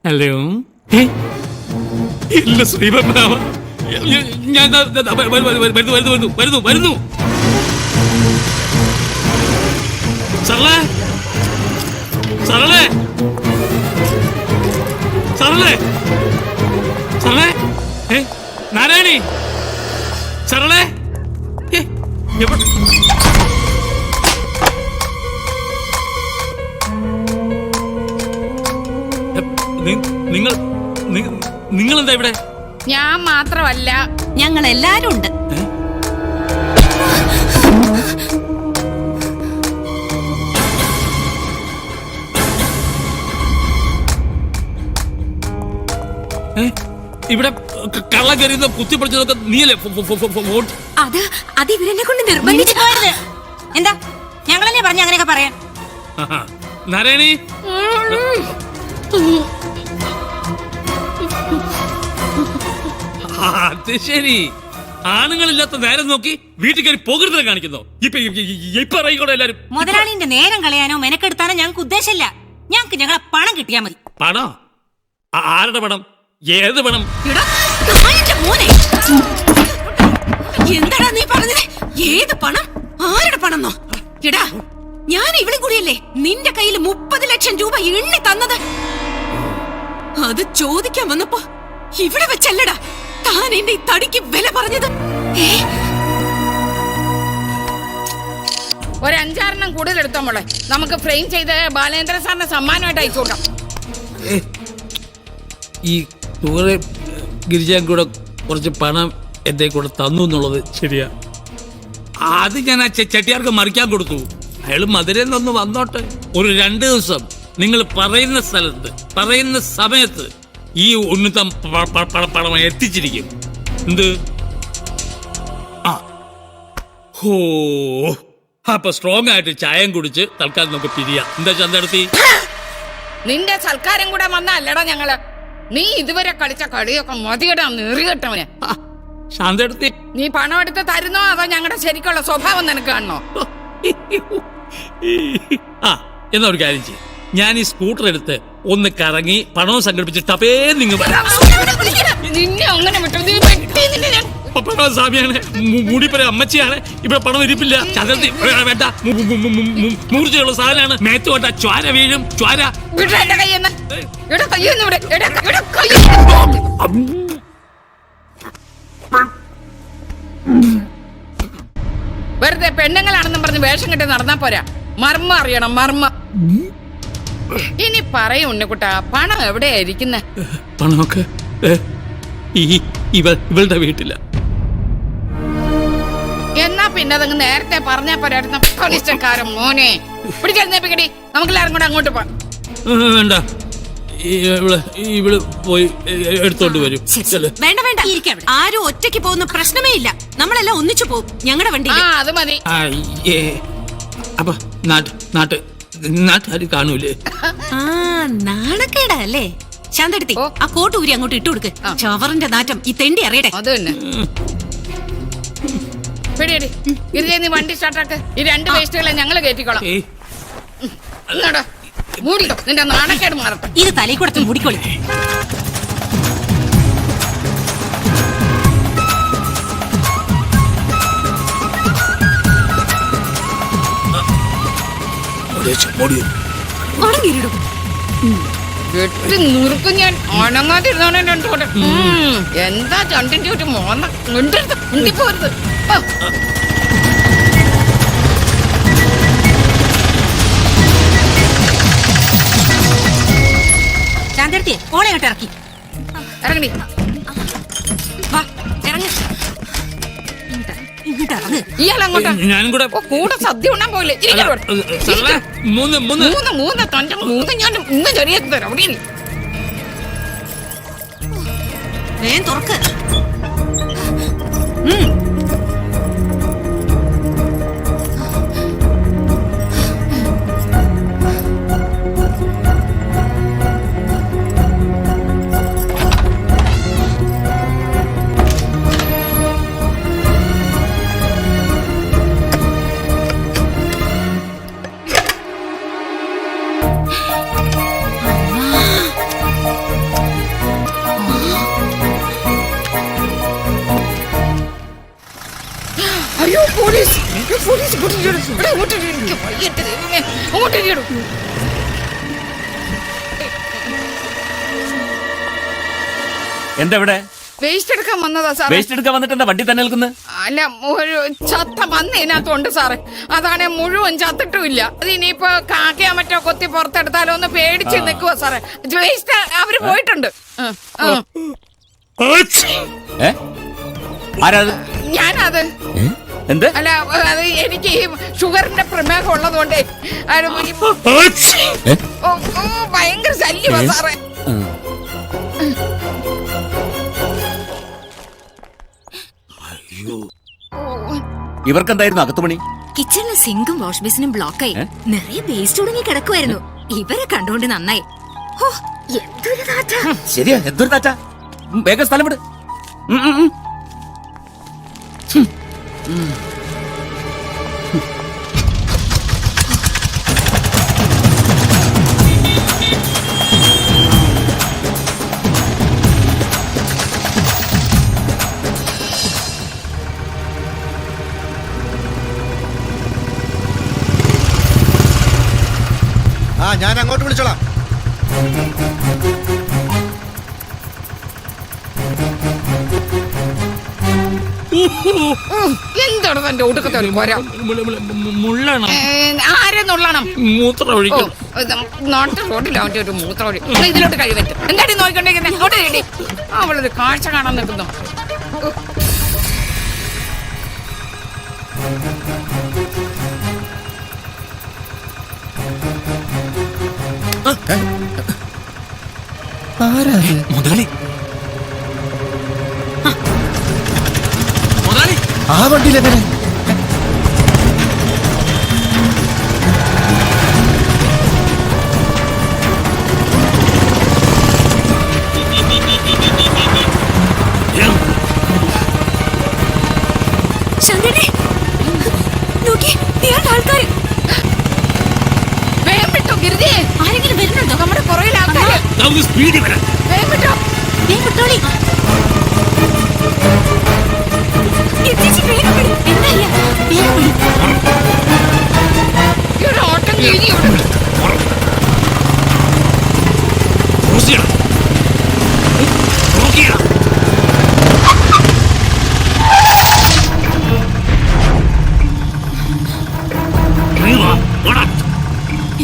Hello, ഇല്ല ശ്രീപത്മനാഭ, ഞാൻ വരുന്നു. സർളേ, സർളേ, സർളേ, സർളേ, നാരായണി, സർളേ, നിങ്ങൾ എന്താ ഇവിടെ? ഞാൻ മാത്രമല്ല, ഞങ്ങൾ എല്ലാരും ഉണ്ട്. ഇവിടെ കള്ളം കയറിയത് കുത്തിപ്പൊളിച്ചതൊക്കെ നീയല്ലേ? അത് ഇവരെന്നെ കൊണ്ട് നിർബന്ധിച്ചു പോയത്. എന്താ ഞങ്ങളല്ലേ പറഞ്ഞ അങ്ങനെയൊക്കെ പറയാൻ? നാരായണി, അത് ശരി. ആണുങ്ങളില്ലാത്ത നേരം നോക്കി വീട്ടിൽ കയറി പോകരുത് കാണിക്കുന്നു. ഇപ്പൊ എല്ലാരും മുതലാളിന്റെ നേരം കളയാനോ മെനക്കെടുത്താനോ ഞങ്ങൾക്ക് ഉദ്ദേശമില്ല. ഞങ്ങൾക്ക് ഞങ്ങളെ പണം കിട്ടിയാ മതി. പണം? ആരുടെ പണം? ഏത് പണം? എന്താടാ നീ പറഞ്ഞത്? ഏത് പണം? ആരുടെ പണം? എടാ, ഞാൻ ഇവിടെ കൂടിയല്ലേ നിന്റെ കയ്യിൽ 30 ലക്ഷം രൂപ എണ്ണി തന്നത്. അത് ചോദിക്കാൻ വന്നപ്പോ ഇവിടെ വെച്ചല്ലടാ താൻ എന്റെ തടിക്ക് വില പറഞ്ഞത്. ഒരു 5-6 കൂടുതൽ എടുത്തോ മോളെ. നമുക്ക് ഫ്രെയിം ചെയ്ത് ബാലേന്ദ്ര സാറിന് സമ്മാനമായിട്ട് അയച്ചു കൊടുക്കാം. ഈ ഗിരിജാൻ കൂടെ കുറച്ച് പണം എന്റെ കൂടെ തന്നു എന്നുള്ളത് ശരിയാ. അത് ഞാൻ ആ ചെട്ടിയാർക്ക് മറിക്കാൻ കൊടുത്തു. അയാൾ മധുരയിൽ നിന്ന് വന്നോട്ടെ. ഒരു 2 ദിവസം നിങ്ങൾ പറയുന്ന സ്ഥലത്ത് പറയുന്ന സമയത്ത് ഈ ഉന്നതം പണം എത്തിച്ചിരിക്കും. എന്ത്? അപ്പൊ സ്ട്രോങ് ആയിട്ട് ചായം കുടിച്ച് തൽക്കാലം നമുക്ക് പിരിയാം. എന്താ ചന്തെടുത്തി? നിന്റെ സൽക്കാരം കൂടെ വന്നല്ലടാ ഞങ്ങള്. നീ ഇതുവരെ കളിച്ച കളിയൊക്കെ മതിയടാ നെറികെട്ടവന്. ശാന്തെടുത്തി, നീ പണം എടുത്ത് തരുന്നോ അതോ ഞങ്ങളുടെ ശരിക്കുള്ള സ്വഭാവം നിനക്ക് കാണണോ? എന്നാ ഒരു കാര്യം ചെയ്യും, ഞാൻ ഈ സ്കൂട്ടർ എടുത്ത് ഒന്ന് കറങ്ങി പണവും സംഘടിപ്പിച്ച് ടപ്പേ നിങ്ങൾ നിന്നെ അങ്ങനെ സ്വാമിയാണ്, മൂടിപ്പര അമ്മച്ചിയാണ്. ഇവിടെ പണം ഇരിപ്പില്ല. ചതർത്തി വേണ്ട, മൂർച്ചയുള്ള സാധനമാണ്. മേത്തോട്ട ച്വാര വീഴും. ച്വാര വെറുതെ പെണ്ണുങ്ങളാണെന്നും പറഞ്ഞ് വേഷം കെട്ടി നടന്നാ പോരാ. മർമ്മ അറിയണം, മർമ്മ. ഇനി പറയും ഉണ്ണിക്കുട്ടാ, പണം എവിടെയാ ഇരിക്കുന്നെ? പണമൊക്കെ ഇവളുടെ വീട്ടില. എന്നാ പിന്നെ അതങ്ങ് നേരത്തെ പറഞ്ഞാ പോരായിരുന്നു. കണിച്ചക്കാരൻ മോനെ പിടിച്ചെടുന്നേപ്പിക്കടി. നമുക്കെല്ലാരും കൂടെ അങ്ങോട്ട് പോവാം. വേണ്ട, ഇവള് പോയി എടുത്തോണ്ട് വരും. വേണ്ട വേണ്ട, ആരും ഒറ്റയ്ക്ക് പോകുന്ന പ്രശ്നമേ ഇല്ല. നമ്മളെല്ലാം ഒന്നിച്ചു പോകും ഞങ്ങളുടെ വണ്ടി. അത് മതി. അപ്പൊ നാട്ടുകാര് കാണൂലേ? നാണക്കേടാ അല്ലേ? ശാന്തെടുത്തി ആ കോട്ട് ഊരി അങ്ങോട്ട് ഇട്ടു കൊടുക്ക്. ചവറിന്റെ നാറ്റം ഈ തെണ്ടി അറിയട്ടെ. അത് തന്നെ. പിടിയടി ഗിരിജ, നീ വണ്ടി സ്റ്റാർട്ടാക്ക്. ഈ 2 വേസ്റ്റുകളെ ഞങ്ങള് കയറ്റിക്കോളാം. മൂടിക്കോ, നിന്റെ നാണക്കേട് മാറട്ടെ. ഇത് തലയിൽ കൊടുത്ത് മൂടിക്കോളി. വെട്ടി നുറുക്കും ഞാൻ. അണങ്ങാതിരുന്നോനെ രണ്ടോടെ. എന്താ ചണ്ടിന്റെ ഒരു മോന്ന മുണ്ടിപ്പോരുത്. ശാന്തെടുത്തി ഓളെ ഇങ്ങോട്ട് ഇറക്കി. ഇറങ്ങി വാ, ഇറങ്ങ്. ഇങ്ങോട്ട് ഇറങ്ങ്. ഇയാളങ്ങോട്ട് ഞാനും കൂടെ കൂടെ സദ്യ ഉണ്ണാൻ പോയില്ലേ? മൂന്ന് തന്റെ 3 ഞാൻ ഇന്ന് ചെറിയ തരാം. അവിടെ വേഗം തുറക്ക്. അയ്യോ പോലീസ് പോലീസ് അങ്ങോട്ടേക്കും എന്താ ഇവിടെ വേസ്റ്റ് എടുക്കാൻ വന്നതാ സാറേ. വേസ്റ്റ് എടുക്കാൻ വന്നിട്ട് എന്താ വണ്ടി തന്നെ നിൽക്കുന്നത്? അല്ല ഒരു ചത്ത പന്നി ഇതിനകത്തുണ്ട് സാറേ. അതാണ് മുഴുവൻ ചത്തിട്ടുമില്ല. അത് ഇനിയിപ്പോ കാക്കയാ മറ്റോ കൊത്തി പുറത്തെടുത്താലോ ഒന്ന് പേടിച്ച് നിൽക്കുവാ സാറേ. വേസ്റ്റ് അവര് പോയിട്ടുണ്ട്. ആരാത്? ഞാനത് എന്ത്? അല്ല അത് എനിക്ക് ഈ ഷുഗറിന്റെ പ്രമേഹം ഉള്ളതുകൊണ്ടേ ഭയങ്കര ശല്യമാ സാറേ. ഇവർക്ക് എന്തായിരുന്നു അകത്തുപണി? കിച്ചണിലെ സിങ്കും വാഷ് ബേസിനും ബ്ലോക്കായി നിറയെ വേസ്റ്റ് ഉടങ്ങി കിടക്കുമായിരുന്നു. ഇവരെ കണ്ടോണ്ട് നന്നായി. ഹോ, എന്തൊരു നാറ്റാ. ശരിയാ, എന്തൊരു താറ്റാ. വേഗം സ്ഥലം വിട്. ഞാൻ അങ്ങോട്ട് വിളിച്ചോളാം. എന്താണ് തന്റെ ഒടുക്കത്തെ ഒരു പോരാ? മുള്ളണം, ആരെന്നുള്ളണം മൂത്രം ഒഴിക്കണം. നാട്ടിൽ റോഡില്ല അവന്റെ ഒരു മൂത്രം ഒഴി. ഇതിലോട്ട് കഴിവറ്റും. എന്താടി നോക്കിക്കൊണ്ടിരിക്കുന്നത്? അവിടെ കേട്ടി അവളൊരു കാഴ്ച കാണാൻ നിൽക്കുന്നു. മുതലാളി, ആ വണ്ടിയിലെങ്ങനെ? ആൾക്കാർ വേഗം വിട്ടോ ഗിരിജി. ആരെങ്കിലും വരുന്നുണ്ടോ? നമ്മുടെ പുറകിൽ ആൾക്കാര്. സ്പീഡിൽ വരാം. വേഗം വിട്ടോ. വിട്ടോളി. എന്താ ഈ ഒരു ഓട്ടം കഴിഞ്ഞു.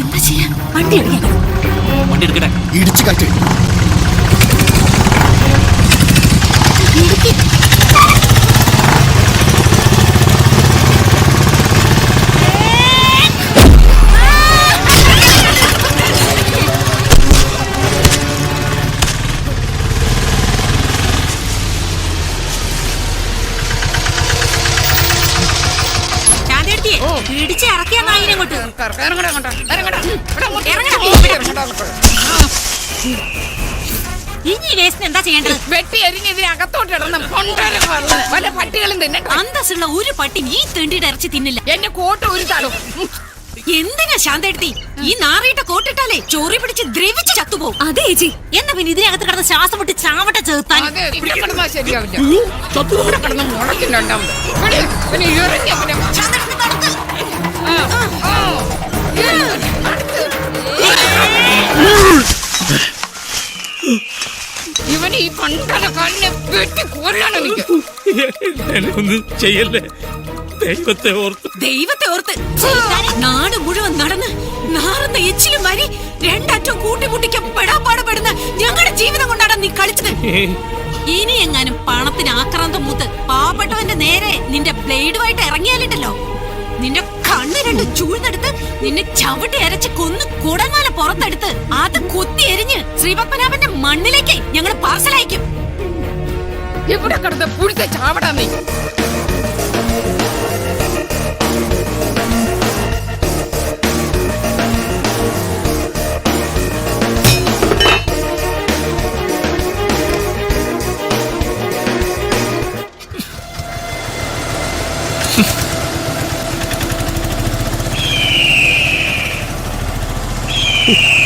എന്താ ചെയ്യാ? വണ്ടി എടുക്കണം. വണ്ടി എടുക്കട്ടെ. ഇടിച്ചു കാറ്റ്. ഇടിച്ച് ഇറക്കിയ നായിനങ്ങോട്ട് ഇനി വേസ്റ്റ് എന്താ ചെയ്യേണ്ടത്? വെട്ടി എരിഞ്ഞ് ഇതിനകത്തോട്ട് ഇടണം. പല പട്ടികളും തിന്നട്ടെ. അന്തസ്സുള്ള ഒരു പട്ടി ഈ തെണ്ടിയുടെ ഇറച്ചി തിന്നില്ല. എന്റെ കോട്ട് ഉരുത്താലോ. എന്തിനാ ശാന്തെടുത്തി ഈ നാറിയിട്ട കോട്ടിട്ടാലേ ചോറി പിടിച്ച് ദ്രവിച്ച് ചത്തുപോകും. അതെ ചേച്ചി, എന്നാ പിന്നെ ഇതിനകത്ത് കിടന്ന് ശ്വാസം മുട്ടി ചാവട്ടെ ചേർത്താൻ. അതെ, ഇവിടെ കിടന്നാ ശരിയാവില്ല. ഇവിടെ കിടന്ന് മുളക്കിണ്ടാവുന്നത്. ഇവന് ഈ പണ്ടല കാലിനെ വെട്ടി കൊല്ലാൻ എനിക്ക്. ഒന്നും ചെയ്യല്ലേ, ദൈവത്തെ ഓർത്ത്. ദൈവത്തെ ഓർത്ത് നാട് മുഴുവൻ നടന്ന് നാറുന്ന എച്ചിലും വരി രണ്ടറ്റം കൂട്ടിമുട്ടിക്കാൻ പെടാപ്പാടപ്പെടുന്ന ഞങ്ങളുടെ ജീവിതം കൊണ്ടാണ് നീ കളിച്ചത്. ഇനി എങ്ങാനും പണത്തിന് ആക്രാന്തം മൂത്ത് പാവപ്പെട്ടവന്റെ നേരെ നിന്റെ ബ്ലേഡുമായിട്ട് ഇറങ്ങിയാലുണ്ടല്ലോ, നിന്റെ കണ്ണ് രണ്ട് ചൂഴ്ന്നെടുത്ത് നിന്നെ ചവിട്ടി അരച്ച് കൊന്ന് കുടങ്ങാല പുറത്തെടുത്ത് അത് കൊത്തി എരിഞ്ഞ് ശ്രീപത്മനാഭന്റെ മണ്ണിലേക്ക് ഞങ്ങൾ പാർസലയക്കും. ഇവിടെ കിടന്ന് പുഴുത്ത ചാവടാ നീ. Oh.